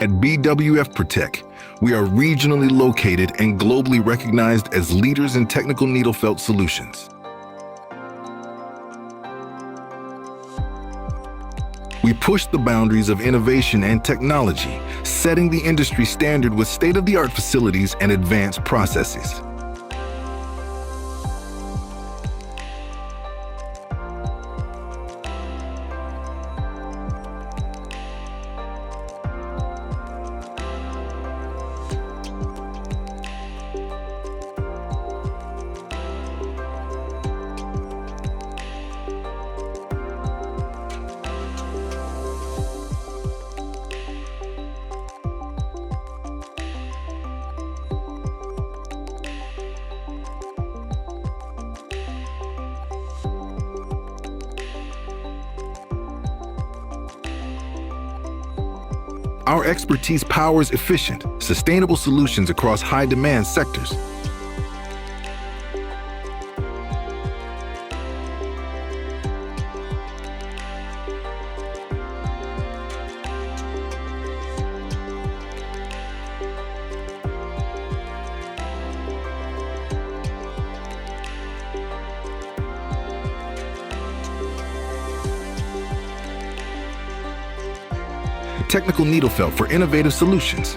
At BWF Protec, we are regionally located and globally recognized as leaders in technical needle felt solutions. We push the boundaries of innovation and technology, setting the industry standard with state-of-the-art facilities and advanced processes. Our expertise powers efficient, sustainable solutions across high-demand sectors. Technical needle felt for innovative solutions.